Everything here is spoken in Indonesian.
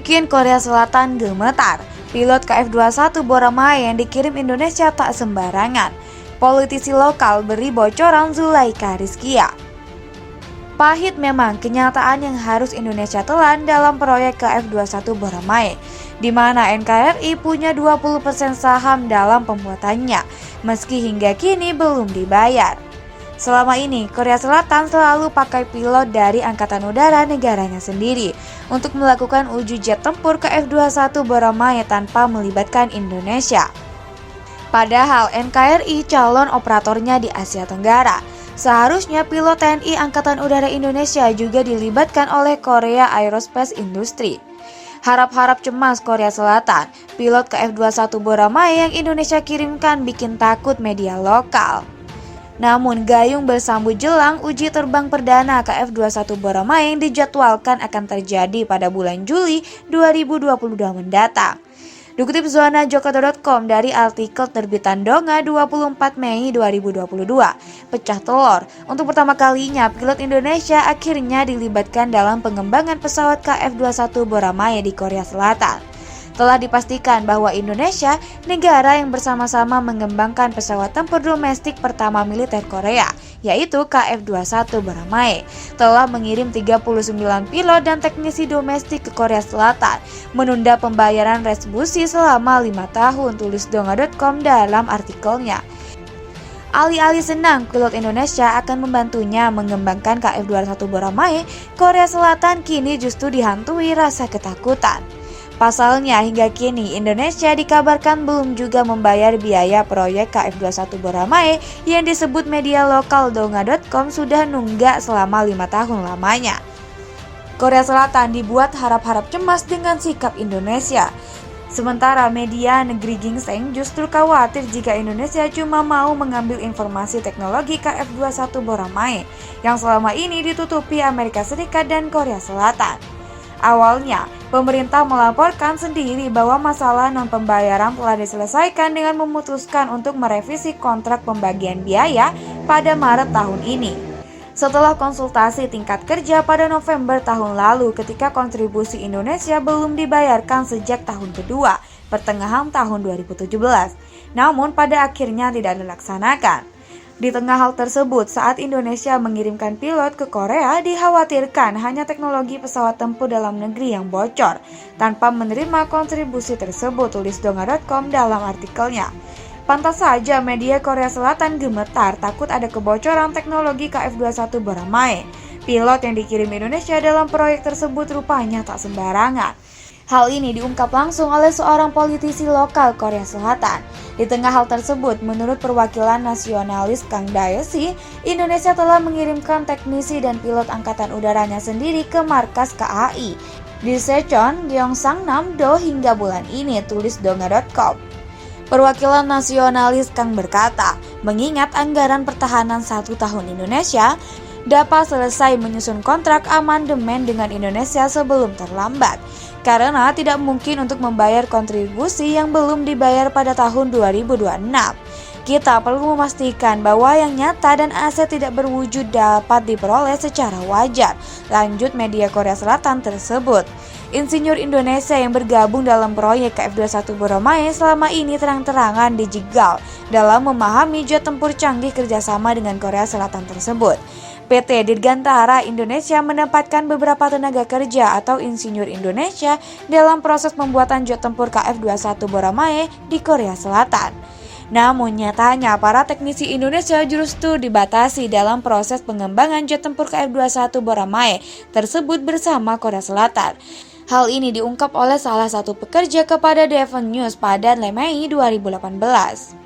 bikin Korea Selatan gemetar. Pilot KF-21 Boramae yang dikirim Indonesia tak sembarangan. Politisi lokal beri bocoran Zulaikha Rizkia. Pahit memang kenyataan yang harus Indonesia telan dalam proyek KF-21 Boramae, di mana NKRI punya 20% saham dalam pembuatannya, meski hingga kini belum dibayar. Selama ini, Korea Selatan selalu pakai pilot dari Angkatan Udara negaranya sendiri untuk melakukan uji jet tempur KF-21 Boramae tanpa melibatkan Indonesia. Padahal NKRI calon operatornya di Asia Tenggara. Seharusnya pilot TNI Angkatan Udara Indonesia juga dilibatkan oleh Korea Aerospace Industry. Harap-harap cemas Korea Selatan, pilot KF-21 Boramae yang Indonesia kirimkan bikin takut media lokal. Namun gayung bersambut jelang uji terbang perdana KF-21 Boramae yang dijadwalkan akan terjadi pada bulan Juli 2022 mendatang. Dikutip zonajoko.com dari artikel terbitan Donga 24 Mei 2022, pecah telur. Untuk pertama kalinya pilot Indonesia akhirnya dilibatkan dalam pengembangan pesawat KF-21 Boramae di Korea Selatan. Telah dipastikan bahwa Indonesia, negara yang bersama-sama mengembangkan pesawat tempur domestik pertama militer Korea, yaitu KF-21 Boramae, telah mengirim 39 pilot dan teknisi domestik ke Korea Selatan, menunda pembayaran retribusi selama 5 tahun, tulis donga.com dalam artikelnya. Alih-alih senang pilot Indonesia akan membantunya mengembangkan KF-21 Boramae, Korea Selatan kini justru dihantui rasa ketakutan. Pasalnya, hingga kini Indonesia dikabarkan belum juga membayar biaya proyek KF-21 Boramae yang disebut media lokal donga.com sudah nunggak selama 5 tahun lamanya. Korea Selatan dibuat harap-harap cemas dengan sikap Indonesia. Sementara media negeri gingseng justru khawatir jika Indonesia cuma mau mengambil informasi teknologi KF-21 Boramae yang selama ini ditutupi Amerika Serikat dan Korea Selatan. Awalnya, pemerintah melaporkan sendiri bahwa masalah non-pembayaran telah diselesaikan dengan memutuskan untuk merevisi kontrak pembagian biaya pada Maret tahun ini. Setelah konsultasi tingkat kerja pada November tahun lalu ketika kontribusi Indonesia belum dibayarkan sejak tahun kedua, pertengahan tahun 2017, namun pada akhirnya tidak dilaksanakan. Di tengah hal tersebut, saat Indonesia mengirimkan pilot ke Korea, dikhawatirkan hanya teknologi pesawat tempur dalam negeri yang bocor, tanpa menerima kontribusi tersebut, tulis donga.com dalam artikelnya. Pantas saja media Korea Selatan gemetar takut ada kebocoran teknologi KF-21 Boramae. Pilot yang dikirim Indonesia dalam proyek tersebut rupanya tak sembarangan. Hal ini diungkap langsung oleh seorang politisi lokal Korea Selatan. Di tengah hal tersebut, menurut perwakilan nasionalis Kang Dae-si, Indonesia telah mengirimkan teknisi dan pilot angkatan udaranya sendiri ke markas KAI di Sechon, Gyeongsangnam-do hingga bulan ini, tulis donga.com. Perwakilan nasionalis Kang berkata, mengingat anggaran pertahanan 1 tahun Indonesia, dapat selesai menyusun kontrak amandemen dengan Indonesia sebelum terlambat, karena tidak mungkin untuk membayar kontribusi yang belum dibayar pada tahun 2026. Kita perlu memastikan bahwa yang nyata dan aset tidak berwujud dapat diperoleh secara wajar, lanjut media Korea Selatan tersebut. Insinyur Indonesia yang bergabung dalam proyek KF-21 Boramae selama ini terang-terangan dijegal dalam memahami jet tempur canggih kerjasama dengan Korea Selatan tersebut. PT Dirgantara Indonesia menempatkan beberapa tenaga kerja atau insinyur Indonesia dalam proses pembuatan jet tempur KF-21 Boramae di Korea Selatan. Namun nyatanya para teknisi Indonesia justru dibatasi dalam proses pengembangan jet tempur KF-21 Boramae tersebut bersama Korea Selatan. Hal ini diungkap oleh salah satu pekerja kepada Devon News pada Mei 2018.